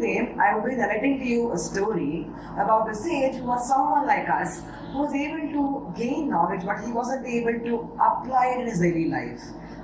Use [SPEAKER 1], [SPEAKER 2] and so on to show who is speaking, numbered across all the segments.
[SPEAKER 1] Today, I will be narrating to you a story about a sage who was someone like us who was able to gain knowledge but he wasn't able to apply it in his daily life.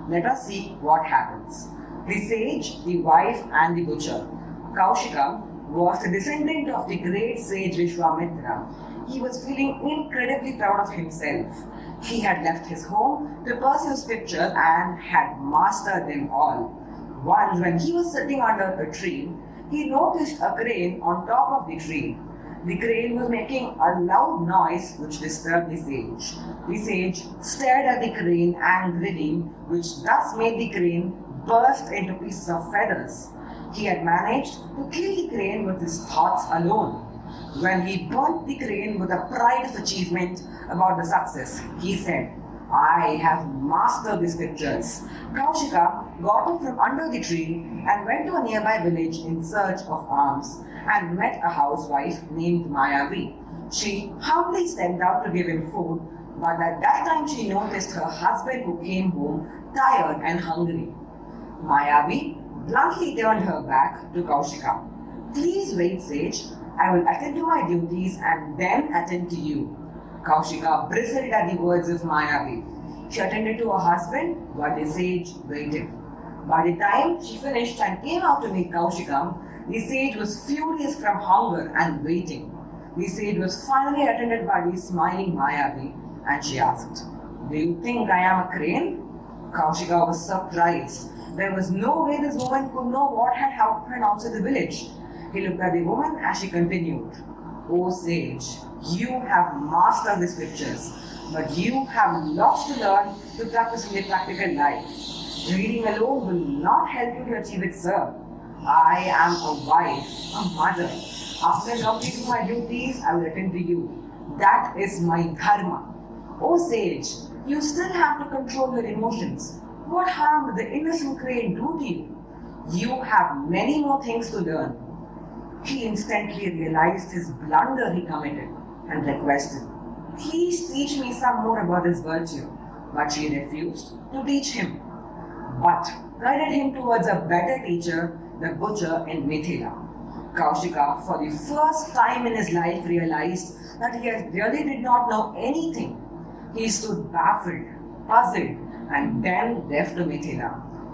[SPEAKER 1] Let us see what happens. The sage, the wife, and the butcher. Kaushika was the descendant of the great sage Vishwamitra. He was feeling incredibly proud of himself. He had left his home to pursue scriptures and had mastered them all. Once, when he was sitting under a tree, he noticed a crane on top of the tree. The crane was making a loud noise which disturbed the sage. The sage stared at the crane angrily, which thus made the crane burst into pieces of feathers. He had managed to kill the crane with his thoughts alone. When he burnt the crane with a pride of achievement about the success, he said, "I have mastered the scriptures." Kaushika got up from under the tree and went to a nearby village in search of alms and met a housewife named Mayavi. She humbly stepped out to give him food, but at that time she noticed her husband who came home tired and hungry. Mayavi bluntly turned her back to Kaushika. "Please wait, sage. I will attend to my duties and then attend to you." Kaushika bristled at the words of Mayavi. She attended to her husband while the sage waited. By the time she finished and came out to meet Kaushika, the sage was furious from hunger and waiting. The sage was finally attended by the smiling Mayavi and she asked, "Do you think I am a crane?" Kaushika was surprised. There was no way this woman could know what had happened outside the village. He looked at the woman as she continued, "O sage, you have mastered the scriptures, but you have lots to learn to practice in the practical life. Reading alone will not help you to achieve it, sir. I am a wife, a mother. After completing my duties, I will attend to you. That is my dharma. O sage, you still have to control your emotions. What harm did the innocent crane do to you? You have many more things to learn." He instantly realized his blunder he committed and requested, "Please teach me some more about this virtue." But she refused to teach him, but guided him towards a better teacher, the butcher in Mithila. Kaushika, for the first time in his life, realized that he really did not know anything. He stood baffled, puzzled, and then left to Mithila.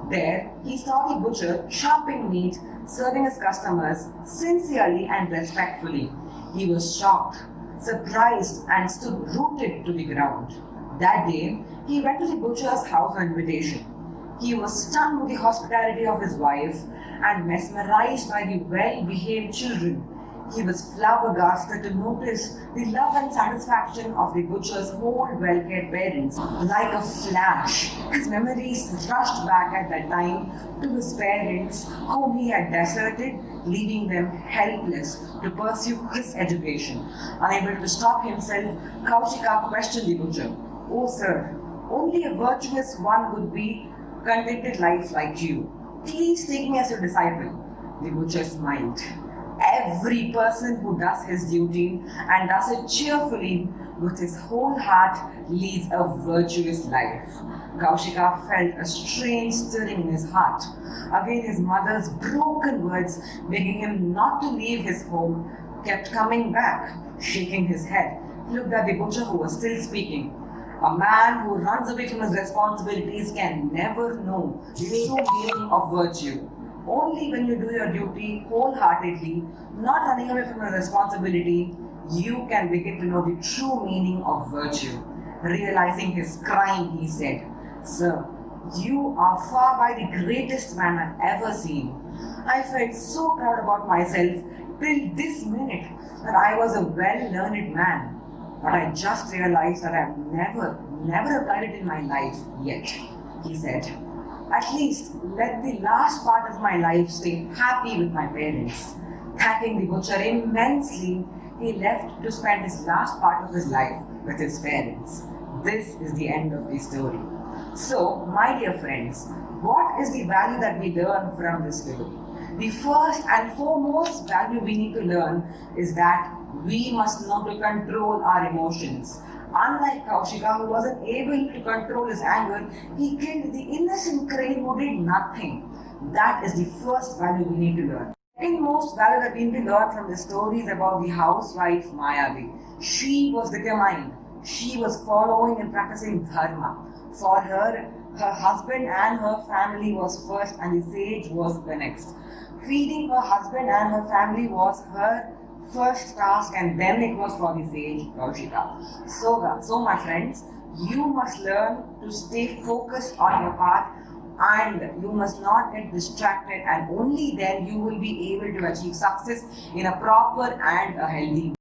[SPEAKER 1] There, he saw the butcher chopping meat, serving his customers sincerely and respectfully. He was shocked, surprised, and stood rooted to the ground. That day, he went to the butcher's house on invitation. He was stunned with the hospitality of his wife and mesmerized by the well-behaved children. He was flabbergasted to notice the love and satisfaction of the butcher's whole well-cared parents. Like a flash, his memories rushed back at that time to his parents whom he had deserted, leaving them helpless to pursue his education. Unable to stop himself, Kaushika questioned the butcher. "Oh sir, only a virtuous one would be contented life like you. Please take me as your disciple." The butcher smiled. "Every person who does his duty and does it cheerfully with his whole heart leads a virtuous life." Kaushika felt a strange stirring in his heart. Again, his mother's broken words begging him not to leave his home kept coming back. Shaking his head, he looked at the butcher who was still speaking. "A man who runs away from his responsibilities can never know the true meaning of virtue. Only when you do your duty wholeheartedly, not running away from your responsibility, you can begin to know the true meaning of virtue." Realizing his crime, he said, "Sir, you are far by the greatest man I've ever seen. I felt so proud about myself till this minute that I was a well-learned man. But I just realized that I've never applied it in my life yet," he said. "At least let the last part of my life stay happy with my parents." Thanking the butcher immensely, he left to spend his last part of his life with his parents. This is the end of the story. So, my dear friends, what is the value that we learn from this story? The first and foremost value we need to learn is that we must know to control our emotions. Unlike Kaushika, who wasn't able to control his anger, he killed the innocent crane who did nothing. That is the first value we need to learn. Second most value that we need to learn from the stories about the housewife Mayavi. She was determined. She was following and practicing dharma. For her, her husband and her family was first, and the sage was the next. Feeding her husband and her family was her first task, and then it was for the sage Kaushika. So my friends, you must learn to stay focused on your path, and you must not get distracted, and only then you will be able to achieve success in a proper and a healthy way.